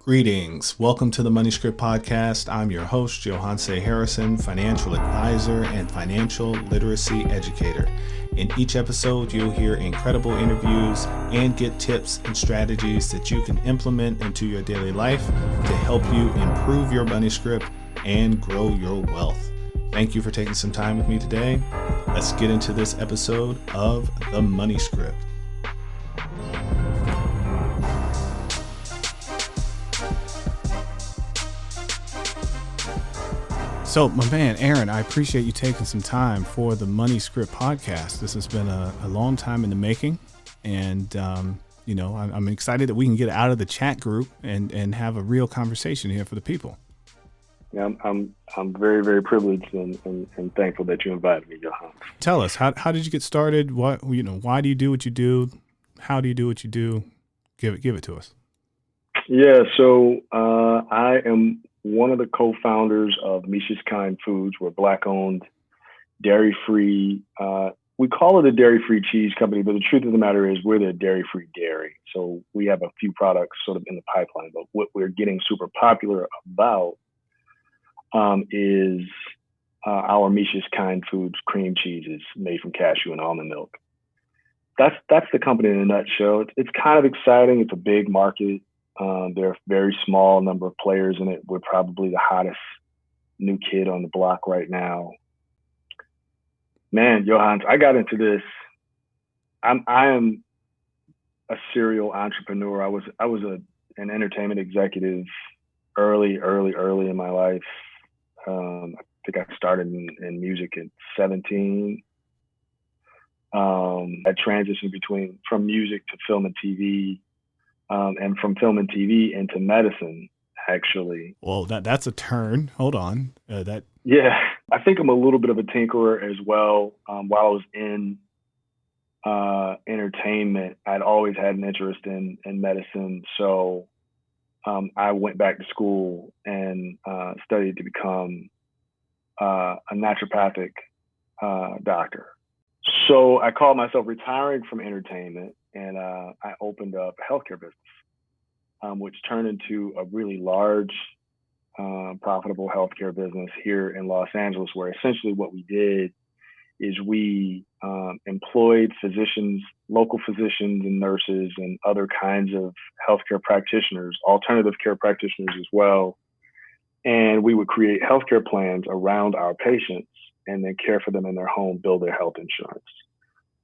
Greetings. Welcome to the Money Script Podcast. I'm your host, Johanse Harrison, financial advisor and financial literacy educator. In each episode, you'll hear incredible interviews and get tips and strategies that you can implement into your daily life to help you improve your money script and grow your wealth. Thank you for taking some time with me today. Let's get into this episode of the Money Script. So, my man, Aaron, I appreciate you taking some time for the Money Script podcast. This has been a long time in the making, and I'm excited that we can get out of the chat group and have a real conversation here for the people. Yeah, I'm very, very privileged and thankful that you invited me, Johan. Tell us, how did you get started? Why do you do what you do? How do you do what you do? Give it to us. Yeah, so I am one of the co-founders of Misha's Kind Foods. We're Black-owned, dairy-free. We call it a dairy-free cheese company, but the truth of the matter is we're the dairy-free dairy. So we have a few products sort of in the pipeline, but what we're getting super popular about is our Misha's Kind Foods cream cheeses made from cashew and almond milk. That's the company in a nutshell. It's kind of exciting. It's a big market. There are a very small number of players in it. We're probably the hottest new kid on the block right now. Man, Johan, I got into this. I am a serial entrepreneur. I was an entertainment executive early in my life. I think I started in music at 17. I transitioned from music to film and TV. And from film and TV into medicine, actually. Well, that's a turn. Hold on. Yeah, I think I'm a little bit of a tinkerer as well. While I was in entertainment, I'd always had an interest in medicine. So I went back to school and studied to become a naturopathic doctor. So I called myself retiring from entertainment, and I opened up a healthcare business, which turned into a really large, profitable healthcare business here in Los Angeles, where essentially what we did is we employed physicians, local physicians and nurses and other kinds of healthcare practitioners, alternative care practitioners as well. And we would create healthcare plans around our patients and then care for them in their home, build their health insurance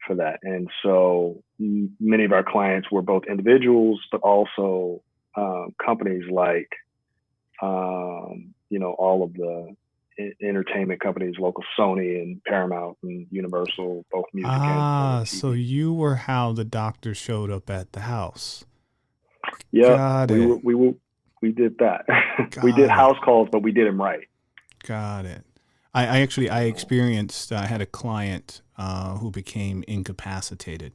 for that. And so many of our clients were both individuals, but also companies like, all of the entertainment companies, local Sony and Paramount and Universal, both music and TV. So you were how the doctor showed up at the house. Yeah, we did that. We did house calls, but we did them right. Got it. I experienced, I had a client who became incapacitated,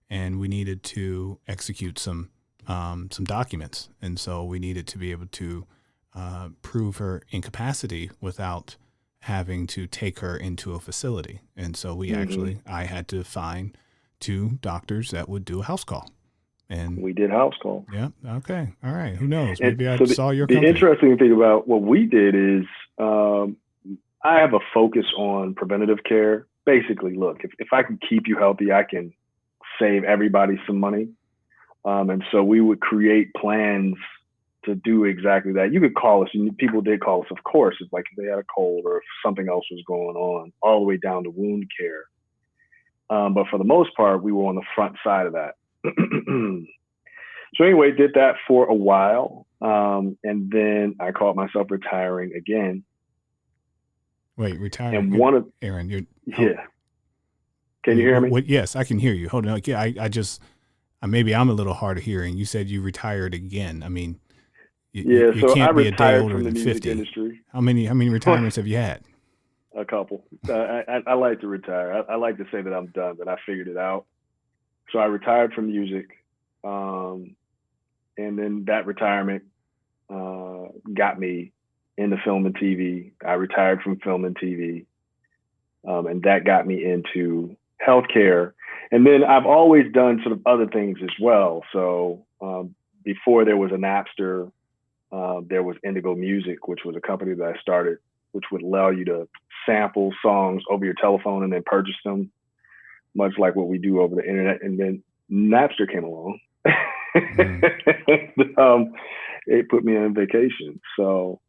and we needed to execute some documents. And so we needed to be able to prove her incapacity without having to take her into a facility. And so I had to find 2 doctors that would do a house call. And we did house call. Yeah. Okay. All right. Who knows? Maybe I saw your company. The interesting thing about what we did is, I have a focus on preventative care. Basically, look, if I can keep you healthy, I can save everybody some money. And so we would create plans to do exactly that. You could call us, and people did call us, of course, if they had a cold or if something else was going on, all the way down to wound care. But for the most part, we were on the front side of that. So anyway, did that for a while. And then I caught myself retiring again. Wait, retiring? And Aaron, you're... Yeah. Can you hear me? Yes, I can hear you. Hold on. Yeah, I just... maybe I'm a little hard of hearing. You said you retired again. I mean... You so can't I be a day retired older from the than music 50. industry. How many retirements have you had? A couple. I like to retire. I like to say that I'm done, but I figured it out. So I retired from music. And then that retirement got me into film and TV. I retired from film and TV. And that got me into healthcare. And then I've always done sort of other things as well. So before there was a Napster, There was Indigo Music, which was a company that I started, which would allow you to sample songs over your telephone and then purchase them, much like what we do over the internet. And then Napster came along. Mm. It put me on vacation. So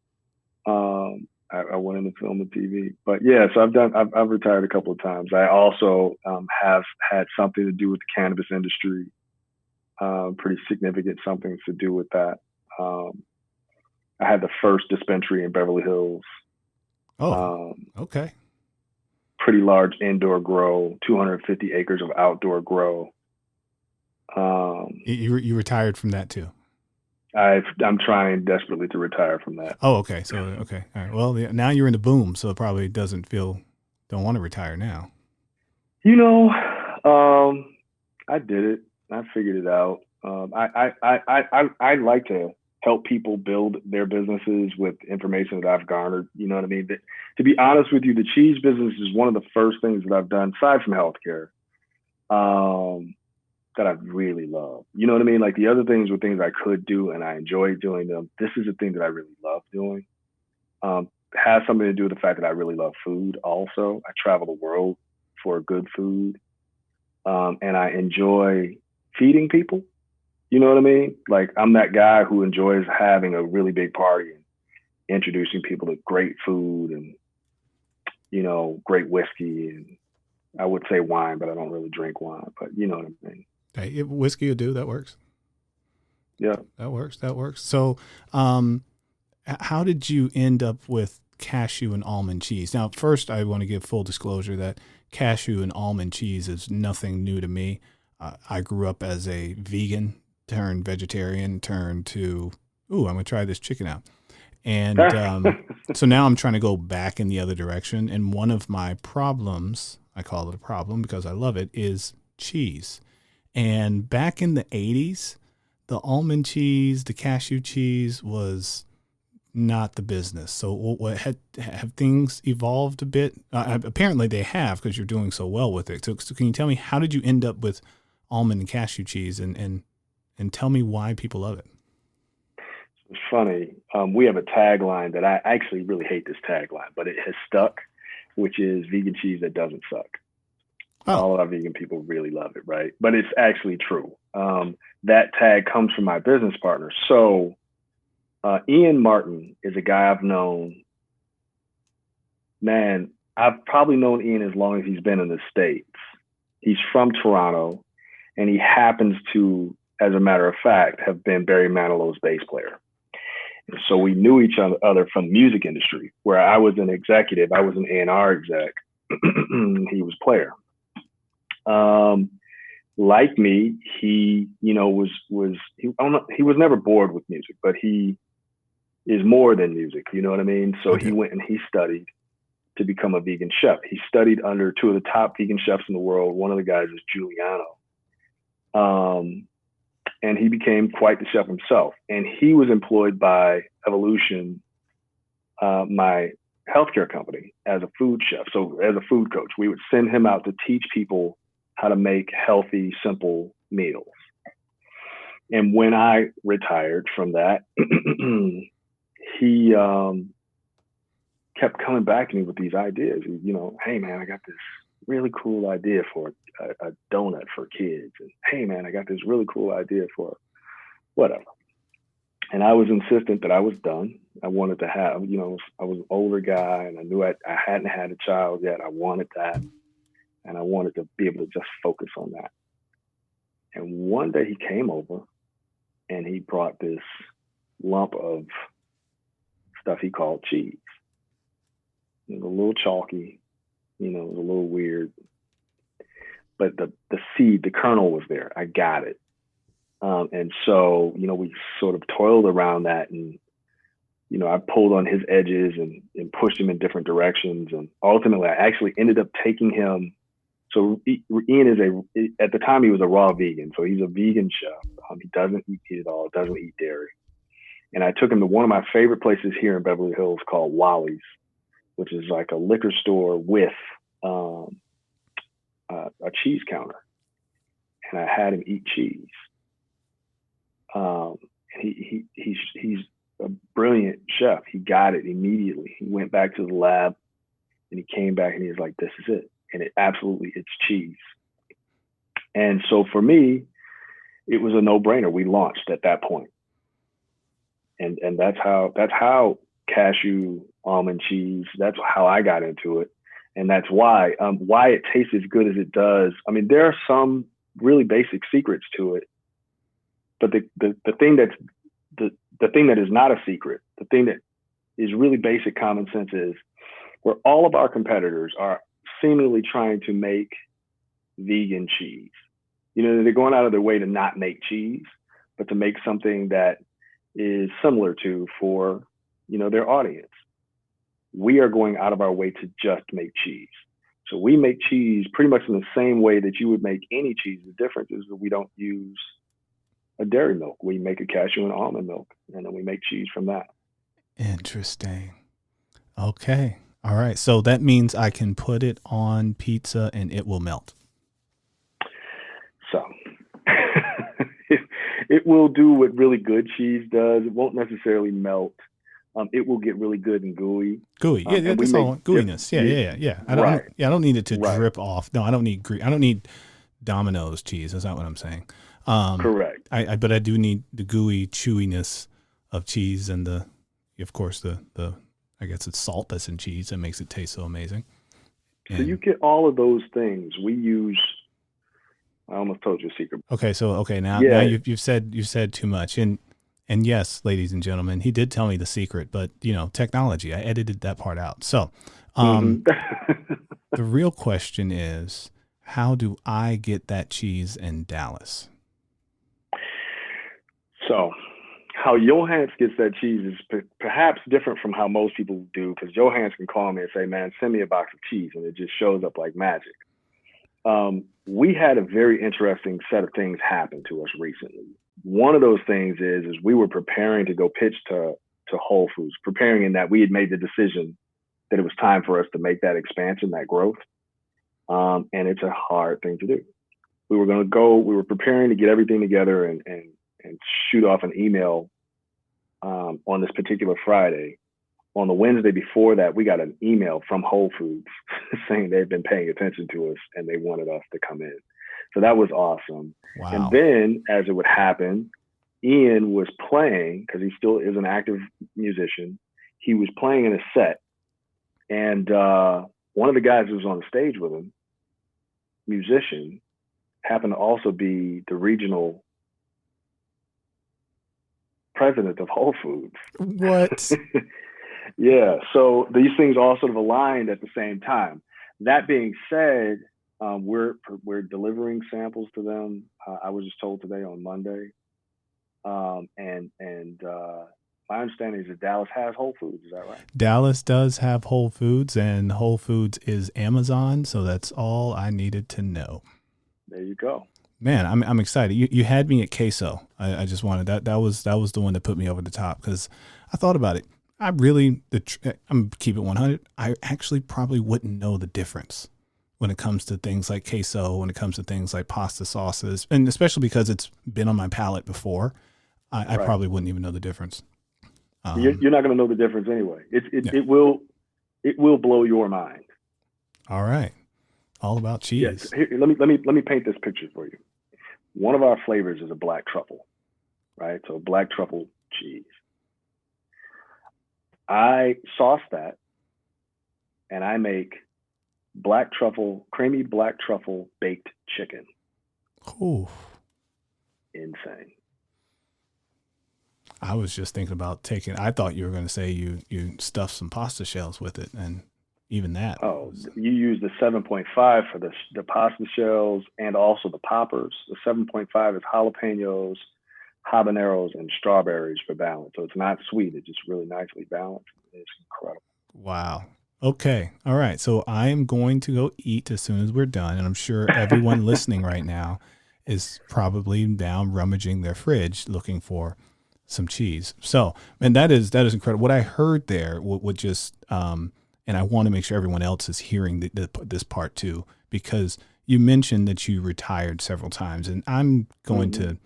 I went into film and TV. But yeah, so I've retired a couple of times. I also have had something to do with the cannabis industry, pretty significant something to do with that. I had the first dispensary in Beverly Hills. Okay. Pretty large indoor grow, 250 acres of outdoor grow. You retired from that too? I'm trying desperately to retire from that. Oh, okay. So, okay. All right. Well, now you're in the boom, so it probably don't want to retire now. I did it. I figured it out. I like to help people build their businesses with information that I've garnered. You know what I mean? To be honest with you, the cheese business is one of the first things that I've done, aside from healthcare, that I really love. You know what I mean? Like the other things were things I could do and I enjoy doing them. This is a thing that I really love doing. Has something to do with the fact that I really love food also. I travel the world for good food. And I enjoy feeding people. You know what I mean? Like I'm that guy who enjoys having a really big party and introducing people to great food and, great whiskey. And I would say wine, but I don't really drink wine, but you know what I mean? Hey, whiskey will do. That works. Yeah. That works. So, how did you end up with cashew and almond cheese? Now, first, I want to give full disclosure that cashew and almond cheese is nothing new to me. I grew up as a vegan, turned vegetarian, turned to, I'm going to try this chicken out. And so now I'm trying to go back in the other direction. And one of my problems, I call it a problem because I love it, is cheese. And back in the 80s, the almond cheese, the cashew cheese was not the business. So have things evolved a bit? Apparently they have, because you're doing so well with it. So can you tell me, how did you end up with almond and cashew cheese, and tell me why people love it? It's funny. We have a tagline that I actually really hate this tagline, but it has stuck, which is vegan cheese that doesn't suck. Oh. All of our vegan people really love it, right? But it's actually true. That tag comes from my business partner. So Ian Martin is a guy I've known. Man, I've probably known Ian as long as he's been in the States. He's from Toronto, and he happens to, as a matter of fact, have been Barry Manilow's bass player. And so we knew each other from the music industry, where I was an executive. I was an A&R exec. He was player. Like me, he was never bored with music, but he is more than music. You know what I mean? So he went and he studied to become a vegan chef. He studied under two of the top vegan chefs in the world. One of the guys is Giuliano. And he became quite the chef himself. And he was employed by Evolution, my healthcare company, as a food chef. So as a food coach, we would send him out to teach people how to make healthy, simple meals. And when I retired from that, he kept coming back to me with these ideas. Hey man, I got this really cool idea for a donut for kids. And hey man, I got this really cool idea for whatever. And I was insistent that I was done. I wanted to have, I was an older guy and I knew I hadn't had a child yet. I wanted that. And I wanted to be able to just focus on that. And one day he came over and he brought this lump of stuff he called cheese. It was a little chalky, it was a little weird. But the seed, the kernel was there. I got it. And so, we sort of toiled around that and, I pulled on his edges and pushed him in different directions. And ultimately, I actually ended up taking him. So Ian at the time he was a raw vegan. So he's a vegan chef. He doesn't eat meat at all, doesn't eat dairy. And I took him to one of my favorite places here in Beverly Hills called Wally's, which is like a liquor store with a cheese counter. And I had him eat cheese. He's a chef. He got it immediately. He went back to the lab and he came back and he was like, this is it. And it's cheese. And so for me, it was a no-brainer. We launched at that point. And that's how cashew almond cheese, that's how I got into it. And that's why it tastes as good as it does. I mean, there are some really basic secrets to it, but the thing that is not a secret, the thing that is really basic common sense is where all of our competitors are seemingly trying to make vegan cheese. You know, they're going out of their way to not make cheese, but to make something that is similar to for, you know, their audience. We are going out of our way to just make cheese. So we make cheese pretty much in the same way that you would make any cheese. The difference is that we don't use a dairy milk. We make a cashew and almond milk, and then we make cheese from that. Interesting. Okay. All right. So that means I can put it on pizza and it will melt. So it will do what really good cheese does. It won't necessarily melt. It will get really good and gooey. Gooey. Yeah, that's all gooiness. Yeah. I don't need it to drip off. No, I don't need Domino's cheese. That's not what I'm saying. Correct. But I do need the gooey chewiness of cheese and of course the I guess it's salt that's in cheese that makes it taste so amazing. So you get all of those things. We use. I almost told you a secret. Okay. Now you've said too much. And yes, ladies and gentlemen, he did tell me the secret, but you know, technology, I edited that part out. So, the real question is, how do I get that cheese in Dallas? So how Johans gets that cheese is perhaps different from how most people do, because Johans can call me and say, man, send me a box of cheese. And it just shows up like magic. We had a very interesting set of things happen to us recently. One of those things is we were preparing to go pitch to Whole Foods, preparing in that we had made the decision that it was time for us to make that expansion, that growth. And it's a hard thing to do. We were preparing to get everything together and shoot off an email on this particular Friday. On the Wednesday before that, we got an email from Whole Foods saying they've been paying attention to us and they wanted us to come in. So that was awesome. Wow. And then, as it would happen, Ian was playing, because he still is an active musician. He was playing in a set. And one of the guys who was on the stage with him, musician, happened to also be the regional president of Whole Foods. What? Yeah. So these things all sort of aligned at the same time. That being said, we're delivering samples to them. I was just told today on Monday. My understanding is that Dallas has Whole Foods. Is that right? Dallas does have Whole Foods, and Whole Foods is Amazon. So that's all I needed to know. There you go. Man, I'm excited. You had me at queso. I just wanted that was the one that put me over the top, because I thought about it. I'm keep it 100. I actually probably wouldn't know the difference when it comes to things like queso, when it comes to things like pasta sauces, and especially because it's been on my palate before, I probably wouldn't even know the difference. You're not going to know the difference anyway. It will blow your mind. All right, all about cheese. Yes. Here, let me paint this picture for you. One of our flavors is a black truffle, right? So black truffle cheese. I sauce that, and I make creamy black truffle baked chicken. Ooh. Insane. I was just thinking about I thought you were going to say you stuffed some pasta shells with it, and even that. Oh, you use the 7.5 for the pasta shells and also the poppers. The 7.5 is jalapenos, habaneros, and strawberries for balance. So it's not sweet. It's just really nicely balanced. It's incredible. Wow. Okay. All right. So I am going to go eat as soon as we're done. And I'm sure everyone listening right now is probably down rummaging their fridge looking for some cheese. So, and that is incredible. What I heard there would just, and I want to make sure everyone else is hearing this part too, because you mentioned that you retired several times, and I'm going to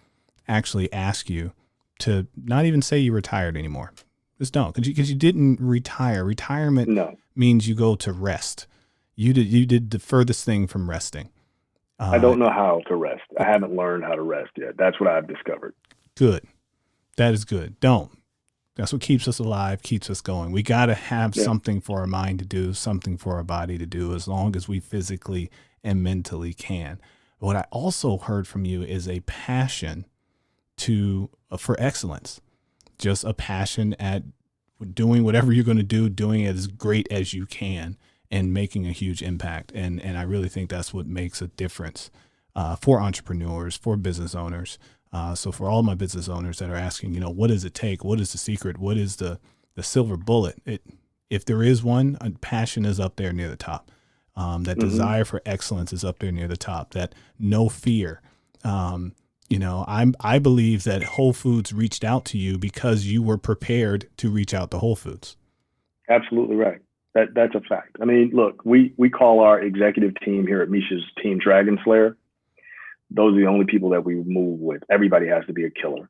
actually ask you to not even say you retired anymore, Just don't, because you didn't retire. Retirement No, means you go to rest. You did the furthest thing from resting. I don't know how to rest. I haven't learned how to rest yet. That's what I've discovered. Good. That is good. Don't. That's what keeps us alive, keeps us going. We got to have something for our mind to do, something for our body to do, as long as we physically and mentally can. What I also heard from you is a passion for excellence, just a passion at doing whatever you're going to do, doing it as great as you can, and making a huge impact. And I really think that's what makes a difference for entrepreneurs, for business owners. So for all my business owners that are asking, what does it take? What is the secret? What is the silver bullet? If there is one, passion is up there near the top. That desire for excellence is up there near the top. That no fear. I believe that Whole Foods reached out to you because you were prepared to reach out to Whole Foods. Absolutely right. That's a fact. I mean, look, we call our executive team here at Misha's team Dragon Slayer. Those are the only people that we move with. Everybody has to be a killer.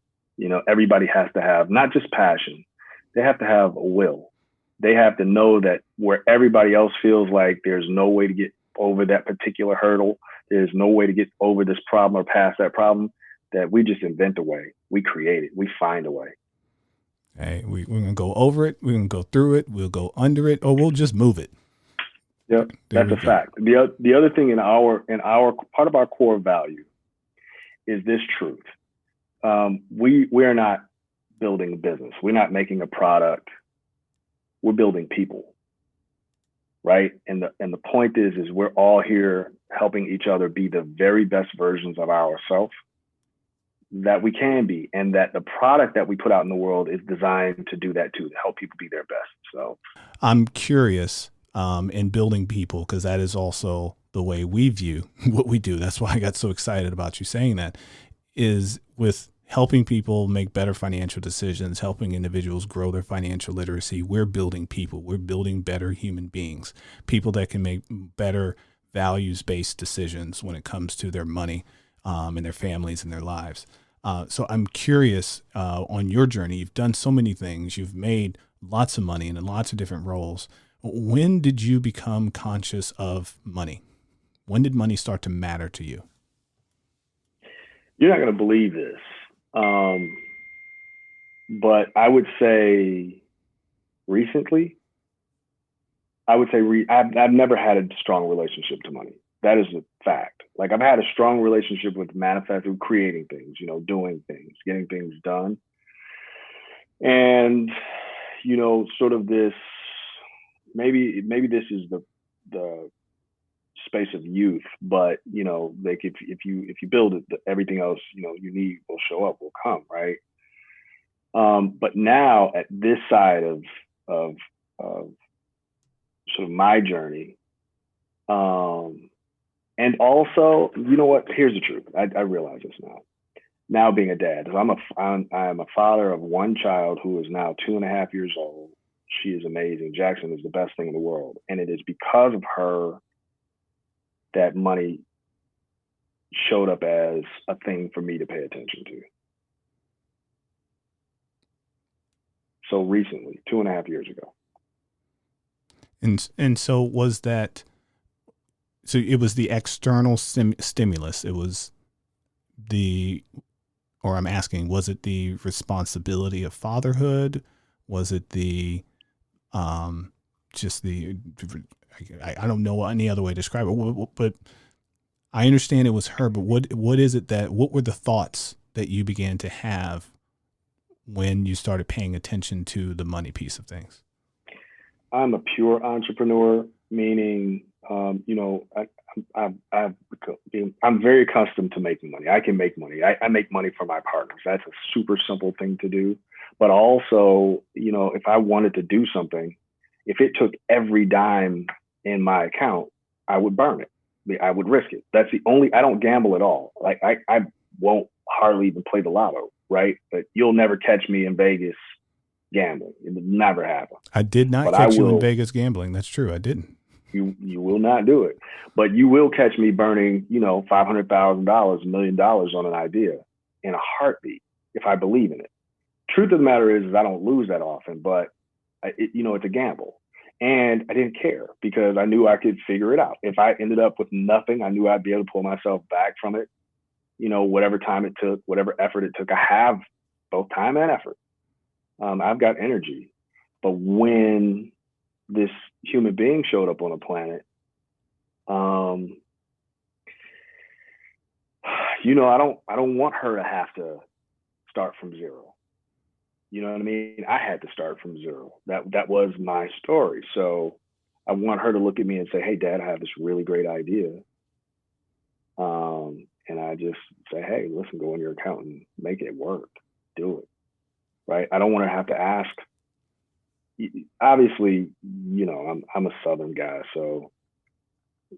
Everybody has to have not just passion. They have to have a will. They have to know that where everybody else feels like there's no way to get over that particular hurdle, there's no way to get over this problem or past that problem, that we just invent a way. We create it. We find a way. Hey, we're going to go over it. We're going to go through it. We'll go under it, or we'll just move it. Yep, that's a fact. The other thing in our part of our core value is this truth. We're not building a business. We're not making a product. We're building people, right? And the point is we're all here helping each other be the very best versions of ourselves that we can be, and that the product that we put out in the world is designed to do that too, to help people be their best. So I'm curious in building people, because that is also the way we view what we do. That's why I got so excited about you saying that, is with helping people make better financial decisions, helping individuals grow their financial literacy. We're building people. We're building better human beings, people that can make better values-based decisions when it comes to their money and their families and their lives. So I'm curious on your journey. You've done so many things. You've made lots of money and in lots of different roles. When did you become conscious of money? When did money start to matter to you? You're not going to believe this, but I would say recently, I've never had a strong relationship to money. That is a fact. Like, I've had a strong relationship with manifesting, creating things, doing things, getting things done. And, sort of this, maybe this is the space of youth, but like if you build it, everything else you need will show up, will come, right? But now at this side of sort of my journey, and also, what? Here's the truth. I realize this now. Now being a dad, I am a father of one child who is now 2.5 years old. She is amazing. Jackson is the best thing in the world, and it is because of her that money showed up as a thing for me to pay attention to. So recently, 2.5 years ago. And so was that, so it was the external stimulus. It was I'm asking, was it the responsibility of fatherhood? Was it I don't know any other way to describe it, but I understand it was her, but what is it what were the thoughts that you began to have when you started paying attention to the money piece of things? I'm a pure entrepreneur, meaning, I'm very accustomed to making money. I can make money. I make money for my partners. That's a super simple thing to do. But also, if I wanted to do something, if it took every dime in my account, I would burn it. I would risk it. That's I don't gamble at all. Like I won't hardly even play the lotto, right? But you'll never catch me in Vegas gambling. It would never happen. I did not catch you in Vegas gambling. That's true. I didn't. You will not do it, but you will catch me burning, $500,000, $1 million on an idea in a heartbeat if I believe in it. truth of the matter is I don't lose that often, but it's a gamble. And I didn't care because I knew I could figure it out. If I ended up with nothing, I knew I'd be able to pull myself back from it. Whatever time it took, whatever effort it took. I have both time and effort. I've got energy. But when this human being showed up on the planet, I don't want her to have to start from zero. You know what I mean? I had to start from zero. That was my story. So I want her to look at me and say, "Hey, Dad, I have this really great idea." And I just say, "Hey, listen, go in your account and make it work. Do it." Right? I don't want her to have to ask. Obviously, I'm a Southern guy, so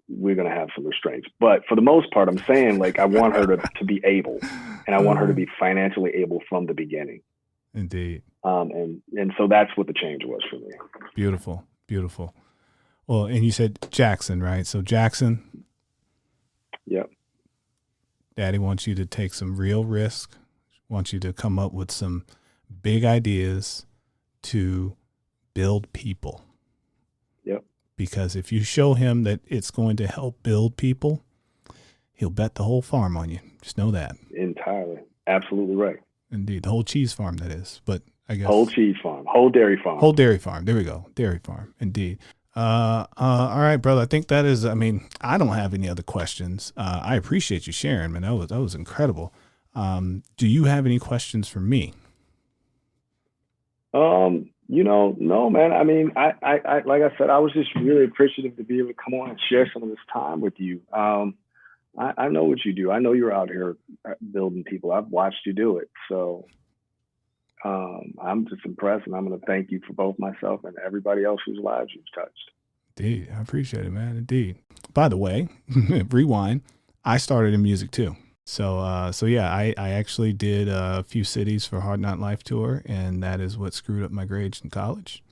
we're going to have some restraints. But for the most part, I'm saying, like, I want her to be able, and I want her to be financially able from the beginning. Indeed. And so that's what the change was for me. Beautiful. Beautiful. Well, and you said Jackson, right? So Jackson. Yep. Daddy wants you to take some real risk, wants you to come up with some big ideas to build people. Yep. Because if you show him that it's going to help build people, he'll bet the whole farm on you. Just know that. Entirely. Absolutely right. Indeed. The whole cheese farm, that is. But I guess. Whole cheese farm. Whole dairy farm. Whole dairy farm. There we go. Dairy farm. Indeed. All right, brother. I think that is, I don't have any other questions. I appreciate you sharing, man. That was incredible. Do you have any questions for me? No, man. I mean, I like I said, I was just really appreciative to be able to come on and share some of this time with you. I know what you do. I know you're out here building people. I've watched you do it. So I'm just impressed, and I'm going to thank you for both myself and everybody else whose lives you've touched. Indeed. I appreciate it, man. Indeed. By the way, rewind, I started in music too. So yeah, I actually did a few cities for Hard Knock Life Tour, and that is what screwed up my grades in college.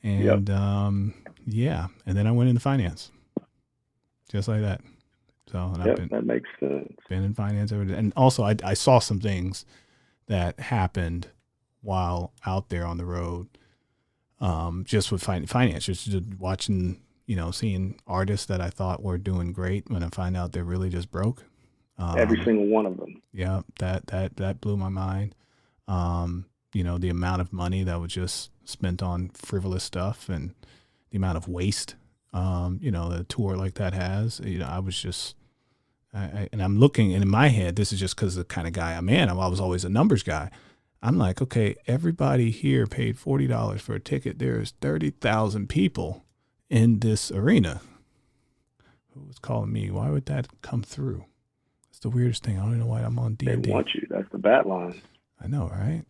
And yeah, and then I went into finance, just like that. So that makes sense. Been in finance every day. And also I saw some things that happened while out there on the road, just with finance, just watching, seeing artists that I thought were doing great when I find out they're really just broke. Every single one of them. Yeah, that blew my mind. The amount of money that was just spent on frivolous stuff and the amount of waste, the tour like that has. I was just, and I'm looking, and in my head, this is just because of the kind of guy I'm in. I was always a numbers guy. I'm like, okay, everybody here paid $40 for a ticket. There's 30,000 people in this arena. Who was calling me? Why would that come through? It's the weirdest thing. I don't know why I'm on D&D. They want you. That's the bat line. I know, right?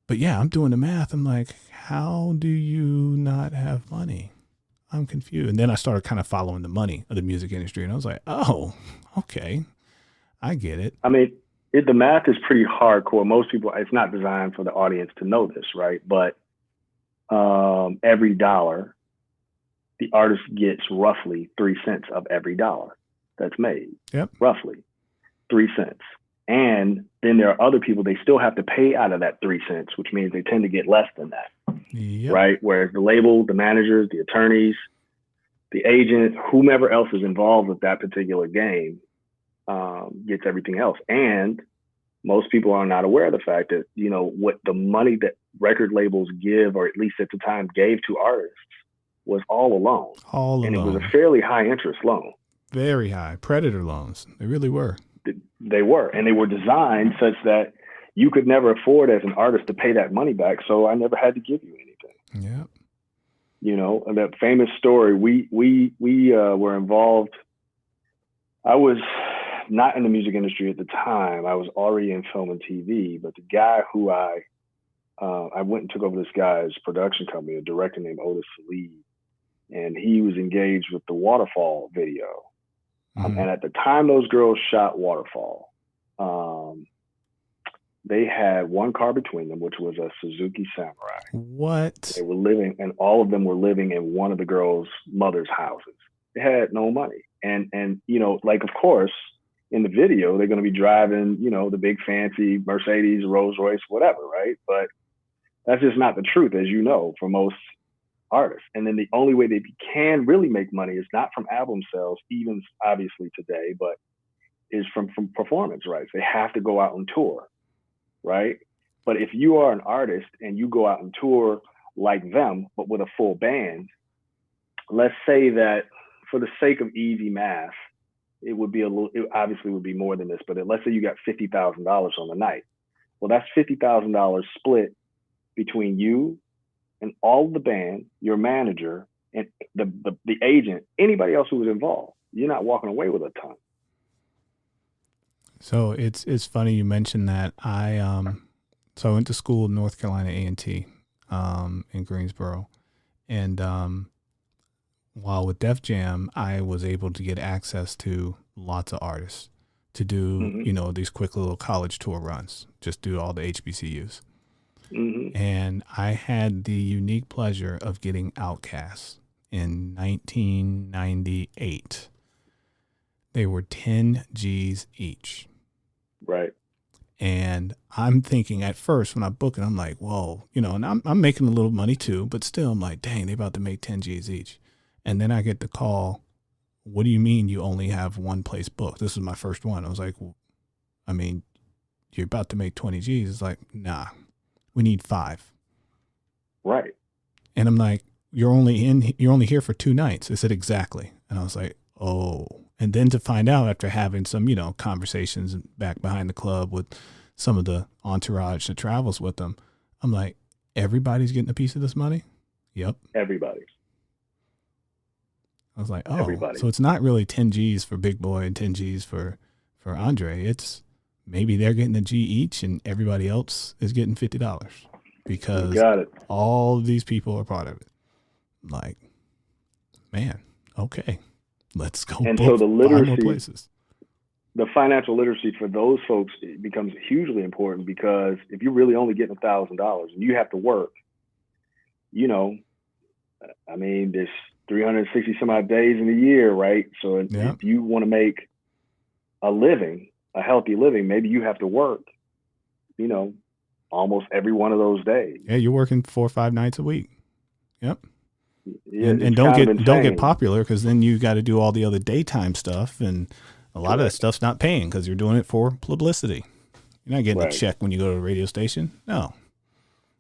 But yeah, I'm doing the math. I'm like, how do you not have money? I'm confused. And then I started kind of following the money of the music industry, and I was like, oh, okay, I get it. I mean, the math is pretty hardcore. Most people, it's not designed for the audience to know this, right? But every dollar, the artist gets roughly 3 cents of every dollar that's made. Yep. Roughly 3 cents. And then there are other people, they still have to pay out of that 3 cents, which means they tend to get less than that. Yep. Right? Whereas the label, the managers, the attorneys, the agent, whomever else is involved with that particular game, gets everything else. And most people are not aware of the fact that, what the money that record labels give, or at least at the time gave to artists, was all a loan. And it was a fairly high interest loan. Very high. Predator loans. They really were. They were. And they were designed such that you could never afford as an artist to pay that money back. So I never had to give you anything. Yeah. And that famous story, we were involved. I was not in the music industry at the time. I was already in film and TV, but the guy who I went and took over this guy's production company, a director named Otis Salih, and he was engaged with the Waterfall video. Mm-hmm. And at the time those girls shot Waterfall, they had one car between them, which was a Suzuki Samurai. What? They were living, and all of them were living in one of the girls' mother's houses. They had no money. And of course, in the video, they're going to be driving, the big fancy Mercedes, Rolls Royce, whatever, right? But that's just not the truth, as you know, for most artists. And then the only way they can really make money is not from album sales, even obviously today, but is from performance rights. They have to go out and tour, right? But if you are an artist and you go out and tour like them, but with a full band, let's say that for the sake of easy math, it obviously would be more than this, but let's say you got $50,000 on the night. Well, that's $50,000 split between you and all of the band, your manager, and the agent, anybody else who was involved. You're not walking away with a ton. So it's funny you mentioned that. I went to school in North Carolina A&T in Greensboro, and while with Def Jam, I was able to get access to lots of artists to do these quick little college tour runs, just do all the HBCUs. And I had the unique pleasure of getting Outkast in 1998. They were 10 G's each. Right. And I'm thinking at first when I book it, I'm like, whoa, and I'm making a little money too, but still I'm like, dang, they about to make 10 G's each. And then I get the call, what do you mean you only have one place booked? This is my first one. I was like, well, I mean, you're about to make 20 G's. It's like, nah, we need 5. Right. And I'm like, you're only here for 2 nights. They said, exactly. And I was like, oh. And then to find out after having some, conversations back behind the club with some of the entourage that travels with them, I'm like, everybody's getting a piece of this money? Yep. Everybody. I was like, oh, everybody. So it's not really 10 G's for Big Boy and 10 G's for Andre. It's maybe they're getting a G each and everybody else is getting $50 because all of these people are part of it. Like, man, okay, let's go. And so the literacy, more places. The financial literacy for those folks becomes hugely important, because if you're really only getting $1,000 and you have to work, there's 360 some odd days in a year, right? So if you want to make a healthy living, maybe you have to work, almost every one of those days. Yeah, you're working 4 or 5 nights a week. Yep. Yeah, and don't get popular, because then you got to do all the other daytime stuff, and a lot of that stuff's not paying because you're doing it for publicity. You're not getting a check when you go to a radio station. No.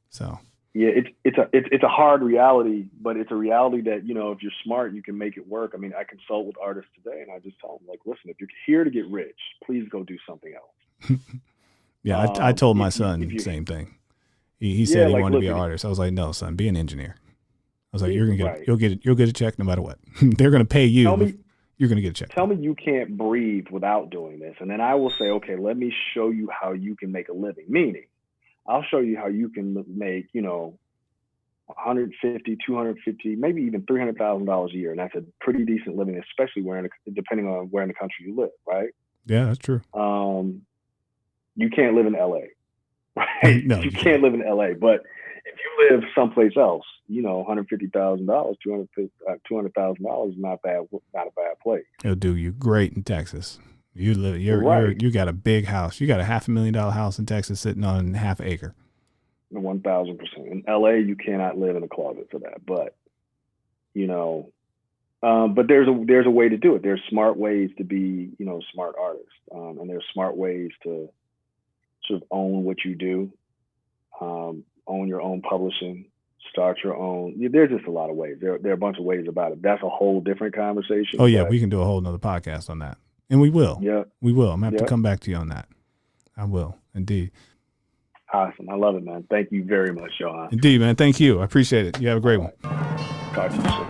So. Yeah, it's a hard reality, but it's a reality that, if you're smart, you can make it work. I mean, I consult with artists today, and I just tell them, like, listen, if you're here to get rich, please go do something else. Yeah, I told my son the same thing. He said he wanted to be an artist. I was like, no, son, be an engineer. I was like, you're gonna you'll get a check no matter what. They're gonna pay you. You're gonna get a check. Tell me you can't breathe without doing this, and then I will say, okay, let me show you how you can make a living. Meaning, I'll show you how you can make, $150,000, $250,000, maybe even $300,000 a year, and that's a pretty decent living, especially depending on where in the country you live, right? Yeah, that's true. You can't live in LA, right? No, you can't live in LA, but if you live someplace else, $150,000, $200,000 is not a bad place. It'll do you great in Texas. You got a big house. You got a $500,000 house in Texas sitting on half an acre. 1,000%. In LA, you cannot live in a closet for that. But, but there's a way to do it. There's smart ways to be, smart artists. And there's smart ways to sort of own what you do, own your own publishing, start your own. There's just a lot of ways. There are a bunch of ways about it. That's a whole different conversation. Oh, yeah. We can do a whole nother podcast on that. And we will. Yeah. We will. I'm going to have to come back to you on that. I will. Indeed. Awesome. I love it, man. Thank you very much, Johan. Indeed, man. Thank you. I appreciate it. You have a great one. Talk to you soon.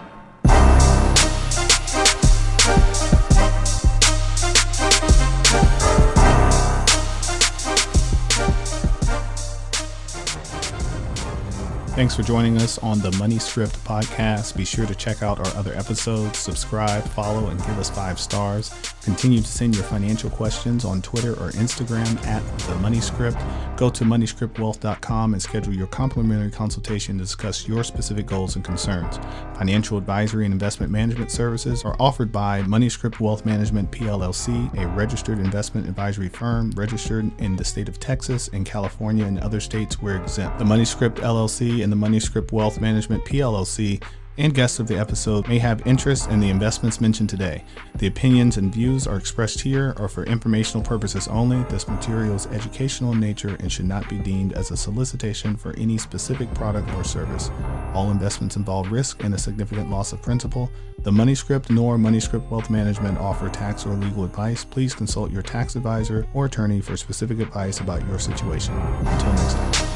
Thanks for joining us on the Money Script podcast. Be sure to check out our other episodes, subscribe, follow, and give us 5 stars. Continue to send your financial questions on Twitter or Instagram at The Money Script. Go to moneyscriptwealth.com and schedule your complimentary consultation to discuss your specific goals and concerns. Financial advisory and investment management services are offered by MoneyScript Wealth Management PLLC, a registered investment advisory firm registered in the state of Texas and California and other states where exempt. The MoneyScript LLC and the MoneyScript Wealth Management PLLC and guests of the episode may have interest in the investments mentioned today. The opinions and views are expressed here are for informational purposes only. This material is educational in nature and should not be deemed as a solicitation for any specific product or service. All investments involve risk and a significant loss of principal. The MoneyScript nor MoneyScript Wealth Management offer tax or legal advice. Please consult your tax advisor or attorney for specific advice about your situation. Until next time.